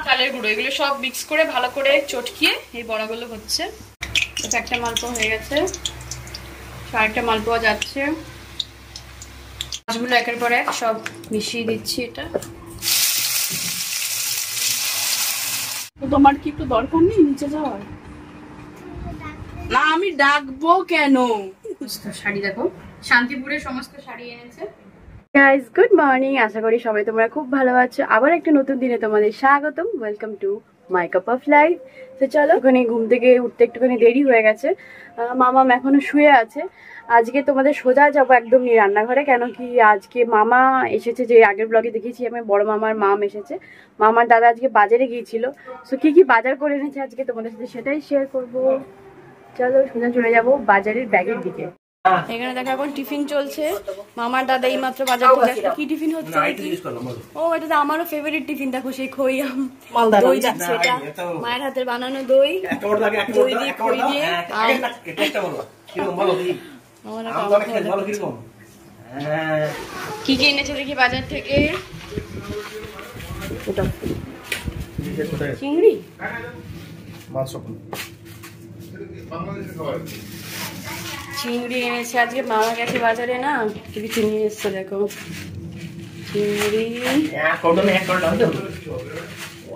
চালের গুঁড়ো, এগুলো সব মিক্স করে ভালো করে চটকিয়ে এই বড়াগুলো হচ্ছে। একটা মালপোয়া হয়ে গেছে, আরেকটা মালপোয়া যাচ্ছে। মাছগুলো একের পর এক সব মিশিয়ে দিচ্ছি। এটা তোমার কি একটু দরকার নেই নিচে যাওয়ার? না আমি ডাকবো কেন? শাড়ি দেখো, শান্তিপুরের সমস্ত শাড়ি এনেছে। গাইস গুড মর্নিং, আশা করি সবাই তোমরা খুব ভালো আছো। আবার একটা নতুন দিনে তোমাদের স্বাগতম। Welcome to my cup of life. তো চলো, ওখানে ঘুম থেকে উঠতে একটুখানি দেরি হয়ে গেছে, মামাম এখনো শুয়ে আছে। আজকে তোমাদের সোজা যাবো একদম রান্নাঘরে, কেন কি আজকে মামা এসেছে। যে আগের ব্লগে দেখিয়েছি আমি, বড় মামার মাম এসেছে। মামার দাদা আজকে বাজারে গিয়েছিল, তো কি কি বাজার করে এনেছে আজকে তোমাদের সাথে সেটাই শেয়ার করবো। চলো সোজা চলে যাবো বাজারের ব্যাগের দিকে। এখানে দেখো এখন টিফিন চলছে। মামার দাদা এই মাত্র বাজার থেকে আসলো। কি টিফিন হচ্ছে? ও এটা তো আমারও ফেভারিট টিফিন। দেখো সেই খই আম দই যাচ্ছে, এটা মায়ের হাতের বানানো দই, দই দিয়ে খই দিয়ে। কি কি এনেছে দেখি বাজার থেকে? চিংড়ি, চিংড়ি এনেছে আজকে মামা গেছে বাজারে না, কি চিংড়ি এসছে দেখো। চিংড়ি,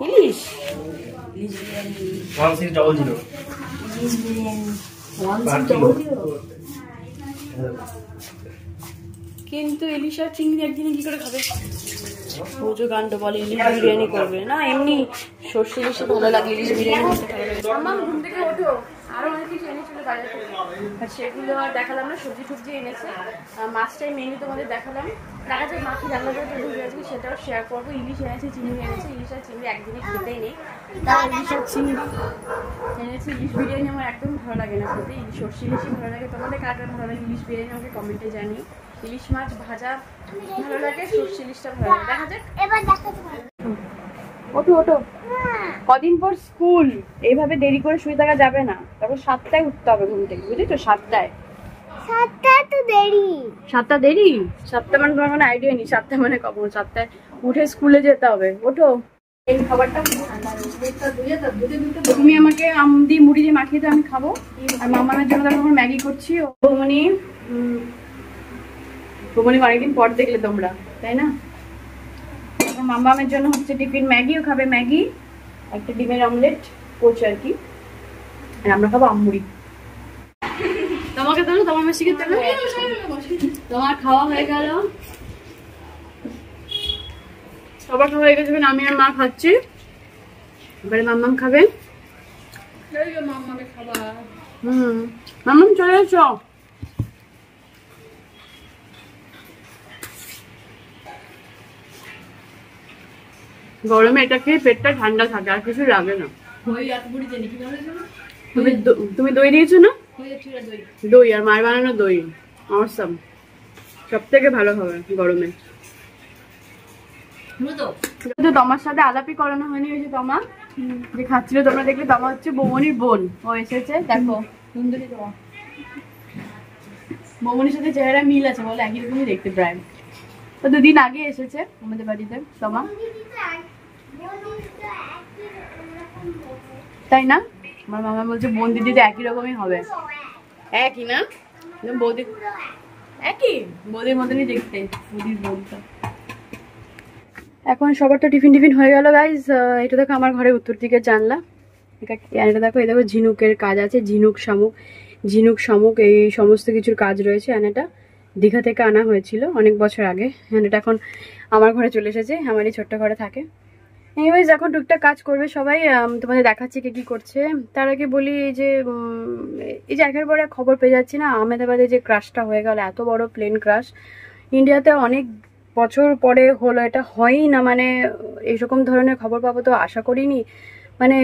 ইলিশ, কিন্তু ইলিশ আর চিংড়ি একদিনে কি করে খাবে? পুজো গান্ড বলে ইলিশ বিরিয়ানি করবে না, এমনি সর্ষে ইলিশে ভালো লাগে, ইলিশ বিরিয়ানি করতে ভালো লাগে। আমার ঘুম থেকে ওঠো, আরো অনেক কিছু এনেছিল বাজার থেকে, সেগুলো আর দেখালাম না। সবজি টবজি এনেছে, মাছটাই মেনলি তোমাদের দেখালাম। দেখা যায় মাছি রান্না করে ঢুকে গেছে, সেটাও শেয়ার করবো। ইলিশ এনেছে, চিংড়ি এনেছে। ইলিশ আর চিংড়ি একদিনে খেতেই নেই, তার ইলিশ আর চিংড়ি এনেছে। ইলিশ বিরিয়ানি আমার একদম ভালো লাগে না খেতে, ইলিশ সর্ষে ইলিশই ভালো লাগে। তোমাদের কার কার ভালো লাগে ইলিশ বিরিয়ানি আমাকে কমেন্টে জানিও। ইলিশ মাছ ভাজা ভালো লাগে, সর্ষে ইলিশটা ভালো লাগে। দেখা যাক, এবার দেখা যাক। ওঠো ওঠো, কদিন পর স্কুল, এইভাবে দেরি করে শুয়ে থাকা যাবে না। তারপর 7টায় উঠতে হবে ঘুম থেকে, বুঝেছো? 7টায়। 7টা তো দেরি। 7টা দেরি? 7টা মানে তোমার কোনো আইডিয়া নেই 7টা মানে কখন? 7টায় উঠে স্কুলে যেতে হবে। ওঠো। এই খাবারটা তুমি আমাকে আম দিয়ে মুড়ি দিয়ে মাখিয়ে দাও, আমি খাবো। আর মামার জন্য তখন ম্যাগি করছি। বৌমনি অনেকদিন পর দেখলে তোমরা, তাই না? মামামের জন্য হচ্ছে টিফিন, ম্যাগিও খাবে, ম্যাগি, একটা ডিমের অমলেট করছে আর কি। আর আমরা খাবো আমুড়ি। তোমাকে তো তোমার মেশিকে তোমার খাওয়া হয়ে গেল, সবার খাওয়া হয়ে গেছে। আমি আর মা খাচ্ছি, এবারে মাম্মাম খাবে। মাম্মাম চলে এসো। গরমে এটা খেয়ে পেটটা ঠান্ডা থাকে, আর কিছু লাগে না। তুমি দই দিয়েছো না? দই আর মায়ের বানানো দই অসাম, সব থেকে ভালো হবে গরমে। তোমার সাথে আলাপি করানো হয়নি, ওই যে তোমা যে খাচ্ছিল তোমরা দেখলে, তোমা হচ্ছে বৌমনির বোন। ও এসেছে, দেখো সুন্দরী তোমা। বৌমনির সাথে চেহারা মিল আছে বলে, একই রকমই দেখতে প্রায়। তো 2 দিন আগে এসেছে আমাদের বাড়িতে তোমা, তাই না? আমার মামা বলছে বোন দিদি তো একই রকমই হবে। একই না? বৌদি একই, বৌদির মতনই দেখতে, বৌদির বোনটা। এখন সবার তো টিফিন টিফিন হয়ে গেল গাইজ। এটা দেখো আমার ঘরে উত্তর দিকে জানলা। এটা দেখো, এই দেখো ঝিনুকের কাজ আছে, ঝিনুক শামুক এই সমস্ত কিছুর কাজ রয়েছে। এটা দীঘা থেকে আনা হয়েছিল অনেক বছর আগে। এটা এখন আমার ঘরে চলে এসেছে, আমার এই ছোট্ট ঘরে থাকে। এনিওয়েজ এখন টুকটাক কাজ করবে সবাই, তোমাদের দেখাচ্ছি কে কি করছে। তার আগে বলি এই যে একের পর এক খবর পেয়ে যাচ্ছি না, আহমেদাবাদে যে ক্রাশটা হয়ে গেল, এত বড় প্লেন ক্রাশ। ইন্ডিয়াতে অনেক বছর পরে হলো, এটা হয়ই না। মানে এইরকম ধরনের খবর পাবো তো আশা করিনি। মানে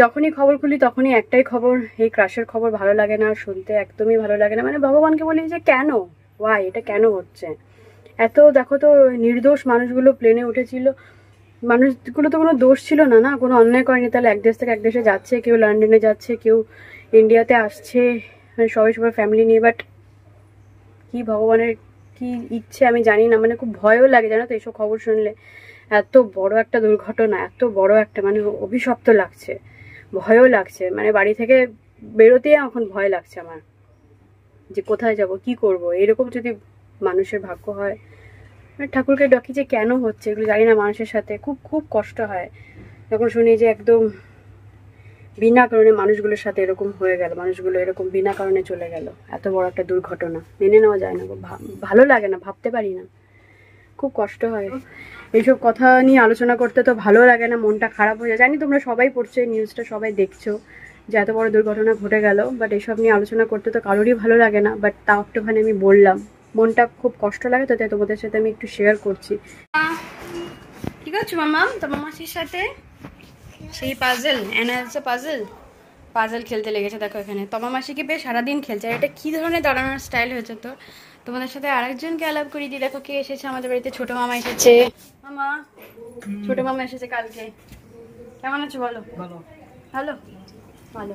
যখনই খবর খুলি তখনই একটাই খবর, এই ক্রাশের খবর। ভালো লাগে না শুনতে, একদমই ভালো লাগে না। মানে ভগবানকে বলি যে কেন, ওয়াই, এটা কেন হচ্ছে? এত দেখো তো নির্দোষ মানুষগুলো প্লেনে উঠেছিল, মানুষগুলো তো কোনো দোষ ছিল না, না কোনো অন্যায় করেনি। তাহলে এক দেশ থেকে এক দেশে যাচ্ছে, কেউ লন্ডনে যাচ্ছে, কেউ ইন্ডিয়াতে আসছে, মানে সবাই ফ্যামিলি নিয়ে। বাট কি ভগবানের কি ইচ্ছে আমি জানি না, মানে খুব ভয়ও লাগে জানো তো এইসব খবর শুনলে। এত বড় একটা দুর্ঘটনা, এত বড় একটা মানে অভিশপ্ত লাগছে, ভয়ও লাগছে, মানে বাড়ি থেকে বেরোতেই এখন ভয় লাগছে আমার, যে কোথায় যাব, কি করব। এরকম যদি মানুষের ভাগ্য হয়, ঠাকুরকে ডাকি যে কেন হচ্ছে এগুলো জানি না, মানুষের সাথে খুব খুব কষ্ট হয় যখন শুনি যে একদম বিনা কারণে মানুষগুলোর সাথে এরকম হয়ে গেল, মানুষগুলো এরকম বিনা কারণে চলে গেল। এত বড় একটা দুর্ঘটনা মেনে নেওয়া যায় না, ভালো লাগে না, ভাবতে পারি না, খুব কষ্ট হয়। এইসব কথা নিয়ে আলোচনা করতে তো ভালো লাগে না, মনটা খারাপ হয়ে যায়। জানি তোমরা সবাই পড়ছো এই নিউজটা, সবাই দেখছো যে এত বড় দুর্ঘটনা ঘটে গেল, বাট এইসব নিয়ে আলোচনা করতে তো কারোরই ভালো লাগে না, বাট তাও একটুখানি আমি বললাম, মনটা খুব কষ্ট লাগে তো, তাই তোমাদের সাথে আমি একটু শেয়ার করছি। কি করছো মামা তোমার মাসির সাথে? সেই পাজল এনার্জি পাজল খেলতে লেগেছে দেখো এখানে। তোমার মাসিকে বেশ সারাদিন খেলছে। আর এটা কি ধরনের দাঁড়ানোর স্টাইল হয়েছে তো। তোমাদের সাথে আরেকজনকে আলাপ করিয়ে দিই, দেখো কে এসেছে আমাদের বাড়িতে, ছোট মামা এসেছে। মামা, ছোট মামা এসেছে কালকে। কেমন আছো বলো? ভালো। ভালো ভালো।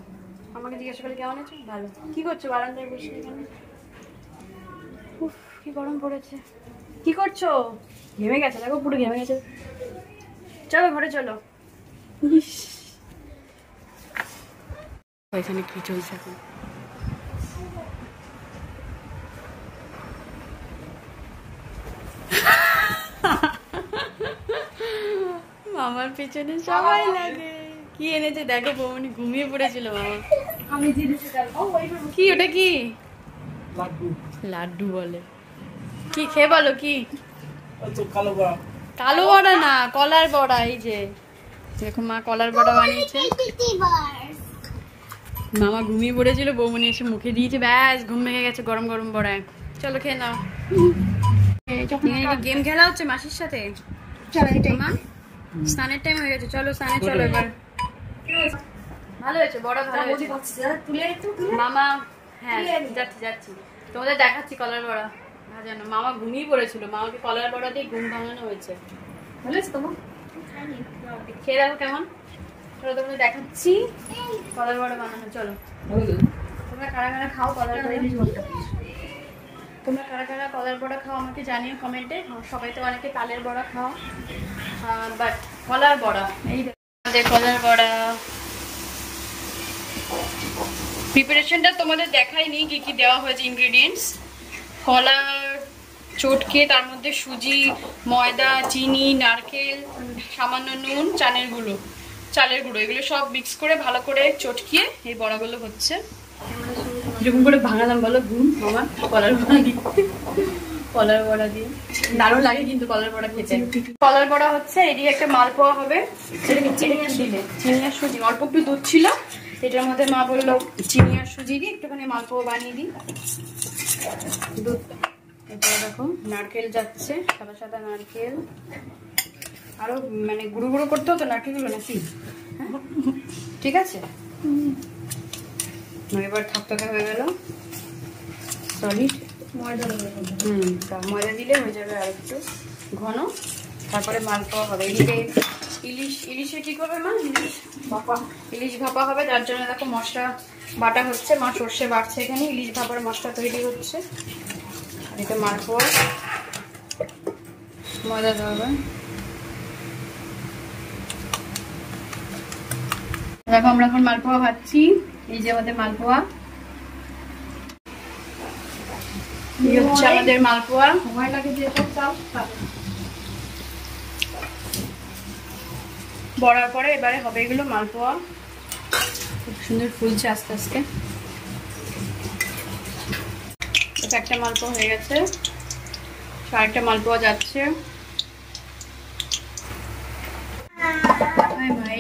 আমাকে জিজ্ঞাসা করলে কেমন আছো? ভালো। কি করছো বারান্দায় বসে এখানে? উফ কি গরম পড়েছে। কি করছো? ঘেমে গেছে দেখো, পুরো ঘেমে গেছে। চলো ঘরে চলো। এখানে কি চলছে এখন? মামার পেছনে সবাই লাগে। কি এনেছে দেখো, বৌমনি ঘুমিয়ে পড়েছিল মামা। আমি কি ওটা কি? লাড্ডু বলে কি, খেয়ে বলো কি? কালো বড়া না, কলার বড়া। এই যে দেখো মা কলার বড়া বানিয়েছে। মামা ঘুমিয়ে পড়েছিল, বৌমনি এসে মুখে দিয়েছে, ব্যাস ঘুম ভেঙে গেছে গরম গরম বড়ায়। চলো খেয়ে নাও। গেম খেলা হচ্ছে মাসির সাথে। স্নানের টাইম হয়ে গেছে, চলো স্নানে চলো এবার। ভালো হয়েছে বড়া, ভালো হয়েছে মামা। হ্যাঁ যাচ্ছি যাচ্ছি, তোমাদের দেখাচ্ছি কলার বড়া ভাজানো। মামা ঘুমিয়ে পড়েছিল, মামাকে কলার বড়া দিয়ে ঘুম ভাঙানো হয়েছে। ভালো হয়েছে তোমার? খেয়ে দেখো কেমন। চলো তোমাদের দেখাচ্ছি কলার বড়া বানানো। চলো তোমরা কারা কারা খাও কলার বড়া? তোমরা কারা কারা কলার বড়া খাও আমাকে জানিও কমেন্টে। সবাই তো অনেকে তালের বড়া খাও, বাট কলার বড়া, এই আমাদের কলার বড়া। প্রিপারেশনটা তোমাদের দেখাইনি কি কি দেওয়া হয়েছে ইনগ্রেডিয়েন্টস। কলার চটকে, তার মধ্যে সুজি, ময়দা, চিনি, নারকেল, সামান্য নুন, চালের গুঁড়ো এগুলো সব মিক্স করে ভালো করে চটকিয়ে এই বড়াগুলো হচ্ছে। এরকম করে ভাঙালাম বলো ঘুম আমার কলার বড়া দিয়ে। কলার বড়া দিয়ে দারুণ লাগে কিন্তু কলার বড়া খেতে। কলার বড়া হচ্ছে, এদিকে একটা মালপোয়া হবে। চিনি আর সুজি, অল্প একটু দুধ ছিল এটার মধ্যে, মা বললো চিনি আর সুজি দিয়ে একটুখানি মালপোয়া বানিয়ে দিই। দুধ, এরপরে দেখো নারকেল যাচ্ছে, সাদা সাদা নারকেল। আরো মানে গুঁড়ো গুঁড়ো করতে হতো নারকেলগুলো নাকি? ঠিক আছে, এবার থকথকে হয়ে গেল সলিড। ময়দা দিলে হয়ে যাবে আর একটু ঘন, তারপরে মালপোয়া হবে। এদিকে ইলিশে কি করবে মা? ইলিশ ভাপা হবে, তার জন্য দেখো মশলা বাটা হচ্ছে। মা সর্ষে বাটছে এখানে, ইলিশ ভাপার মশলা তৈরি হচ্ছে। আর এটা মালপোয়া, ময়দা দেওয়া হবে। দেখো আমরা এখন মালপোয়া ভাজছি। এই যে আমাদের মালপোয়া, এই হচ্ছে আমাদের মালপোয়া। বড়ার পরে এবারে হবে এগুলো মালপোয়া। খুব সুন্দর ফুলছে আস্তে আস্তে। এটা একটা মালপোয়া হয়ে গেছে, আরেকটা মালপোয়া যাচ্ছে।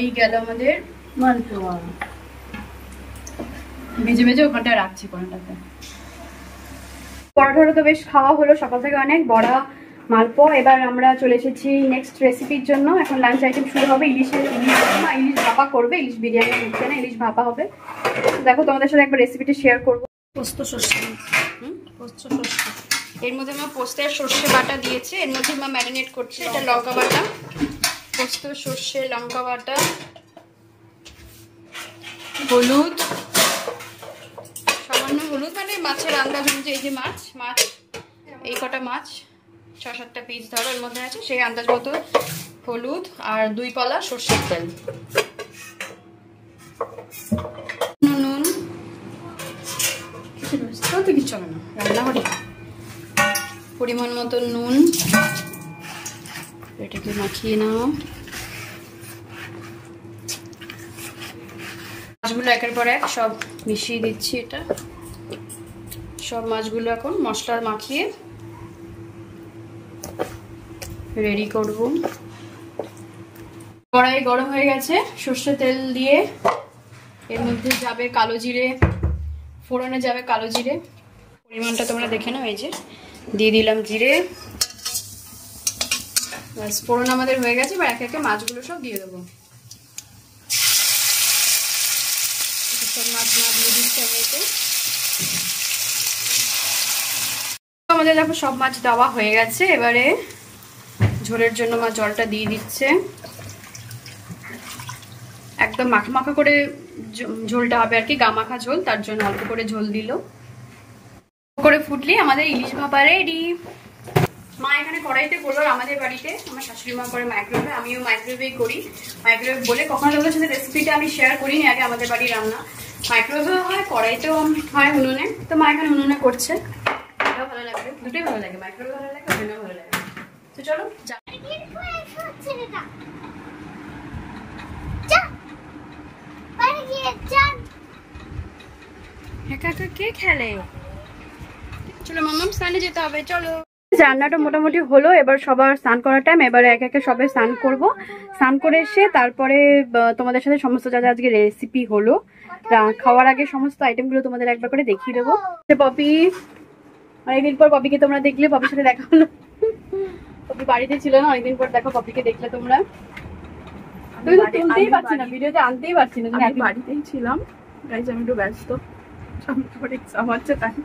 এই গেল আমাদের মালপোয়া। ভেজে ভেজে ওখানটা রাখছি কোনটাতে। পরোটা তো বেশ খাওয়া হলো সকাল থেকে অনেক, বড়া মালপোয়া। এবার আমরা চলে এসেছি নেক্সট রেসিপির জন্য। এখন লাঞ্চ আইটেম শুরু হবে। ইলিশ ভাপা করবে, ইলিশ বিরিয়ানি হচ্ছে না, ইলিশ ভাপা হবে। দেখো তোমাদের সাথে একবার রেসিপিটা শেয়ার করবো। পোস্ত সর্ষে, এর মধ্যে মা পোস্ত আর সর্ষে বাটা দিয়েছে, এর মধ্যে মা ম্যারিনেট করছে। এটা লঙ্কা বাটা, পোস্ত সর্ষে লঙ্কা বাটা, হলুদ, সামান্য হলুদ, মানে মাছের আন্দাজ অনুযায়ী। এই যে মাছ এই কটা মাছ ৬-৭টা পিস ধরো এর মধ্যে আছে, সেই আন্দাজ মতো হলুদ আর 2 পালা সরষের তেল, নুন, তো কিছু হবে না রান্না করি। পরিমাণ মতো নুন, এটাকে মাখিয়ে নাও। মাছগুলো একের পর এক সব মিশিয়ে দিচ্ছি। এটা সব মাছগুলো এখন মশলা মাখিয়ে রেডি করব। কড়াই গরম হয়ে গেছে, সর্ষে তেল দিয়ে এর মধ্যে যাবে কালো জিরে, ফোড়নে যাবে কালো জিরে, পরিমাণটা তোমরা দেখে নাও। এই যে দিয়ে দিলাম জিরে, বাস ফোড়ন আমাদের হয়ে গেছে। এবার একে একে মাছগুলো সব দিয়ে দেবো। সব মাছ না দিয়ে দিচ্ছি আমি এতে। আমাদের দেখো সব মাছ দেওয়া হয়ে গেছে। এবারে ঝোলের জন্য মা জলটা দিয়ে দিচ্ছে। একদম মাখা মাখা করে ঝোলটা হবে আর কি, গামাখা ঝোল, তার জন্য অল্প করে ঝোল দিল। করে ফুটলি আমাদের ইলিশ ভাপা রেডি। মা এখানে কড়াইতে করলো, আমাদের বাড়িতে আমার শাশুড়ি মা করে মাইক্রোওয়েভে, আমিও মাইক্রোওয়েভেই করি। মাইক্রোওয়েভ বলে কখনো তোমাদের সাথে রেসিপিটা আমি শেয়ার করিনি আগে। আমাদের বাড়ির রান্না মাইক্রোওয়েভেও হয়, কড়াইতেও হয়, উনুনে। তো মা এখানে উনুনে করছে, এটাও ভালো লাগবে, দুটোই ভালো লাগে, মাইক্রোওয়েভ ভালো লাগে, উনুনেও ভালো লাগে। তো চলো একা একা কে খেলে? চলো মাম্মাম স্নানে যেতে হবে, চলো। রান্নাটা মোটামুটি হলো, এবার সবার স্নান করার টাইম। এবারে এক একে সবাই স্নান করব। স্নান করে এসে তারপরে তোমাদের সাথে সমস্ত যা যা আজকে রেসিপি হলো, খাওয়ার আগে সমস্ত আইটেমগুলো তোমাদের একবার করে দেখিয়ে দেবো। পপি, অনেকদিন পর পপিকে তোমরা দেখলে, পপির সাথে দেখা হলো। পপি বাড়িতে ছিল না, অনেকদিন পর দেখো পপিকে দেখলে তোমরা। তুমি তো তুলতেই পারছি না, ভিডিওতে আনতেই পারছি না। আমি বাড়িতেই ছিলাম গাইজ, আমি একটু ব্যস্ত, এক্সাম হচ্ছে তাই।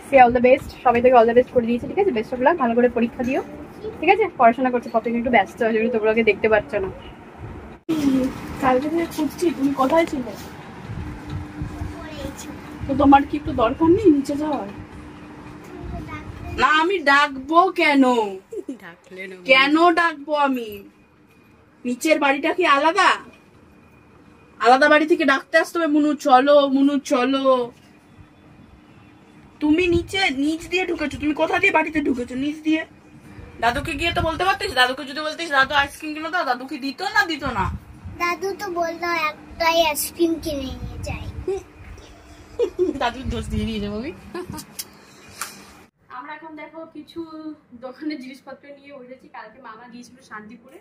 সে অল দ্য বেস্ট, সবাই থেকে অল দ্য বেস্ট করে দিয়েছে, ঠিক আছে? বেস্ট অফ লাক, ভালো করে পরীক্ষা দিও, ঠিক আছে? পড়াশোনা করছে, পপি একটু ব্যস্ত হয়ে যাবে, তোমরা ওকে দেখতে পাচ্ছ না। কালকে থেকে খুঁজছি, তুমি কোথায় ছিলে? তো তোমার কি একটু দরকার নেই নিচে যাওয়ার? না আমি ডাকবো কেন? কেন ডাকবো আমি? নিচের বাড়িটা কি আলাদা? আলাদা বাড়ি থেকে ডাকতে আসতে হবে, মুনু চলো, মুনু চলো। তুমি নিচ দিয়ে ঢুকেছো, তুমি কোথা দিয়ে বাড়িতে ঢুকেছো? নিচ দিয়ে। দাদুকে গিয়ে তো বলতে পারতিস, দাদুকে যদি বলতিস দাদু আইসক্রিম কিনো দাও, দাদুকে দিত না দিত না? দাদু তো বললো একটাই আইসক্রিম কিনে নিয়ে যাই। দাদুর দোষ দিয়ে নিয়ে যাবো। আমরা এখন দেখো কিছু দোকানের জিনিসপত্র নিয়ে উঠেছি। কালকে মামা গিয়েছিল শান্তিপুরে,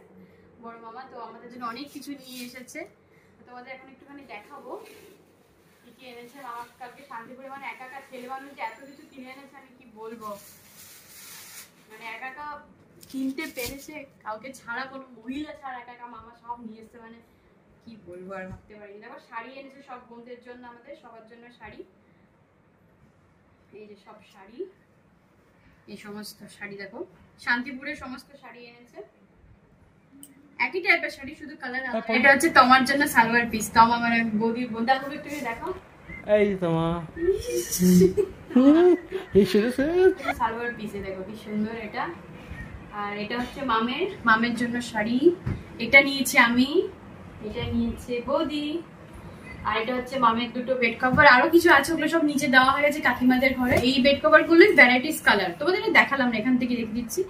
বড় মামা, তো আমাদের জন্য অনেক কিছু নিয়ে এসেছে। তোমাদের এখন একটুখানি দেখাবো কি কি এনেছে মামা কালকে শান্তিপুরে। মানে একা একা ছেলে মানুষ যে এত কিছু কিনে এনেছে আমি কি বলবো, মানে একা একা কিনতে পেরেছে, কাউকে ছাড়া, কোনো মহিলা ছাড়া একা একা মামা সব নিয়ে এসছে। মানে কি বলবো, আর ভাবতে পারিনি। দেখো শাড়ি এনেছে সব বোনদের জন্য, আমাদের সবার জন্য শাড়ি। এই যে সব শাড়ি, এই সমস্ত শাড়ি দেখো, শান্তিপুরের সমস্ত শাড়ি এনেছে। একই টাইপের শাড়ি, শুধু কালার আলাদা। এটা হচ্ছে তোমার জন্য সালোয়ার পিস। তোমা মানে বৌদি, বোনদা করে একটু দেখো, এই তোমা এই সালোয়ার পিসে দেখো কি সুন্দর এটা। আর এটা হচ্ছে মামের জন্য শাড়ি। এটা নিয়েছি আমি, এটা নিয়েছে বৌদি। আর এটা হচ্ছে মামের দুটো বেড কভার। আরো কিছু আছে, ওগুলো সব নিচে দেওয়া হয়ে গেছে কাকিমাদের ঘরে। এই বেড কভার গুলো ভ্যারাইটিস কালার, তোমাদের দেখালাম না, এখান থেকে দেখে দিচ্ছি।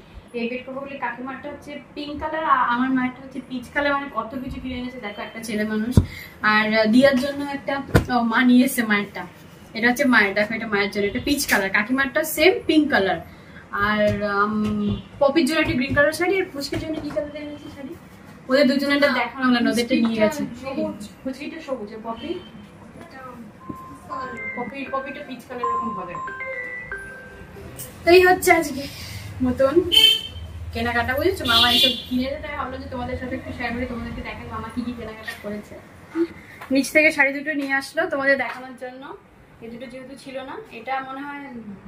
এই বেড কভার গুলি কাকিমারটা হচ্ছে পিঙ্ক কালার, আর আমার মায়েরটা হচ্ছে পিচ কালার। মানে কত কিছু কিনে এনেছে দেখো একটা ছেলে মানুষ। আর দিয়ার জন্য একটা মা নিয়ে এসছে মায়েরটা, এটা হচ্ছে মায়ের, দেখো এটা মায়ের জন্য, এটা পিচ কালার। কাকিমারটা সেম পিঙ্ক কালার। আর পপির জন্য একটা গ্রিন কালার শাড়ি। আর পুচকের জন্য কি কালার এনেছে শাড়ি? ওদের দুজনেরটা দেখালাম না, ওদেরটা নিয়ে গেছে। পুচকিটা সবুজ, পপিটা পিচ কালার এরকম হবে। এই হচ্ছে আজকে মতন কেনাকাটা, বুঝেছো? মামা এসব কিনেছে, তাই ভাবলো যে তোমাদের সাথে একটু শেয়ার করে তোমাদেরকে দেখাই মামা কি কি কেনাকাটা করেছে। নিচ থেকে শাড়ি দুটো নিয়ে আসলো তোমাদের দেখানোর জন্য। এই দুটো যেহেতু ছিল না, এটা মনে হয়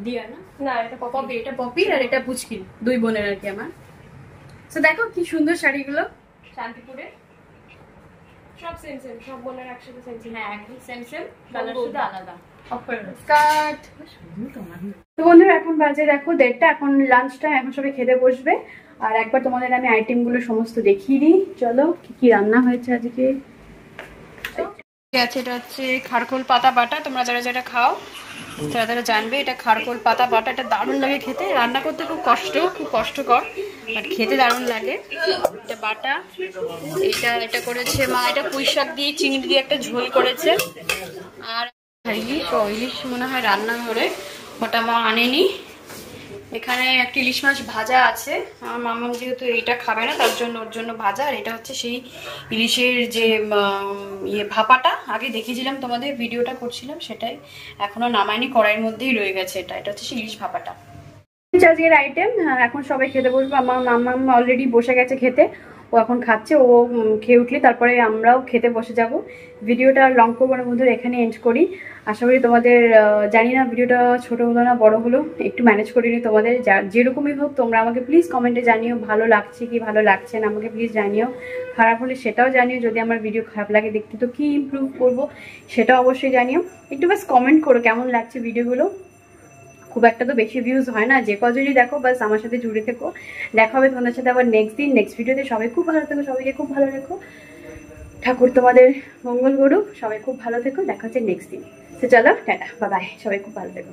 দিয়া না, না এটা পপি, এটা পপির আর এটা পুচকির, দুই বোনের আর কি আমার। তো দেখো কি সুন্দর শাড়িগুলো শান্তিপুরে, সব সেম সেম, সব বোনের একসাথে সেম সেম। হ্যাঁ একদম সেম সেম, কালার শুধু আলাদা। স্কার্ট তো বন্ধুরা এখন বাজে দেখো 1:30, এখন লাঞ্চ টাইম, এখন সবাই খেতে বসবে। আর একবার তোমাদের আমি আইটেমগুলো সমস্ত দেখিয়ে দিই। চলো কি কি রান্না হয়েছে আজকে। আছে এটা হচ্ছে খারকোল পাতা বাটা, তোমরা যারা যারা খাও তারা তারা জানবে এটা খারকোল পাতা বাটা। এটা দারুণ লাগে খেতে, রান্না করতে খুব কষ্টকর, বাট খেতে দারুণ লাগে। এটা বাটা, এটা করেছে মা, এটা পুঁই শাক দিয়ে চিংড়ি দিয়ে একটা ঝোল করেছে। আর ইলিশ মনে হয় রান্নাঘরে, ওটা মা আনেনি। এখানে একটা ইলিশ মাছ ভাজা আছে, আমার মামা যেহেতু এইটা খাবে না তার জন্য ওর জন্য ভাজা। আর এটা হচ্ছে সেই ইলিশের যে ভাপাটা আগে দেখিয়েছিলাম তোমাদের, ভিডিওটা করছিলাম, সেটাই এখনো নামায়নি, কড়াইয়ের মধ্যেই রয়ে গেছে। এটা হচ্ছে সেই ইলিশ ভাপাটা। আজকের আইটেম। এখন সবাই খেতে বসবো, আমার মামা অলরেডি বসে গেছে খেতে, ও এখন খাচ্ছে। ও খেয়ে উঠলে তারপরে আমরাও খেতে বসে যাব। ভিডিওটা লং করবো না বন্ধুরা, এখানে এন্ড করি। আশা করি তোমাদের, জানি না ভিডিওটা ছোট হলো না বড় হলো, একটু ম্যানেজ করিনি তোমাদের। যেরকমই হোক তোমরা আমাকে প্লিজ কমেন্টে জানিও ভালো লাগছে কি ভালো লাগছে না, আমাকে প্লিজ জানিও। খারাপ হলে সেটাও জানিও, যদি আমার ভিডিও খারাপ লাগে দেখতে তো কি ইমপ্রুভ করবো সেটাও অবশ্যই জানিও। একটু বাস কমেন্ট করো কেমন লাগছে ভিডিওগুলো। খুব একটা তো বেশি ভিউজ হয় না, যে কজনই দেখো বাস আমার সাথে জুড়ে থেকো। দেখা হবে তোমাদের সাথে আবার নেক্সট ভিডিওতে। সবাই খুব ভালো থেকো, সবাইকে খুব ভালো রেখো, ঠাকুর তোমাদের মঙ্গল করুক, সবাই খুব ভালো থেকো। দেখা হচ্ছে নেক্সট দিন। তো চলো টাটা, বাই বাই, সবাই খুব ভালো থেকো।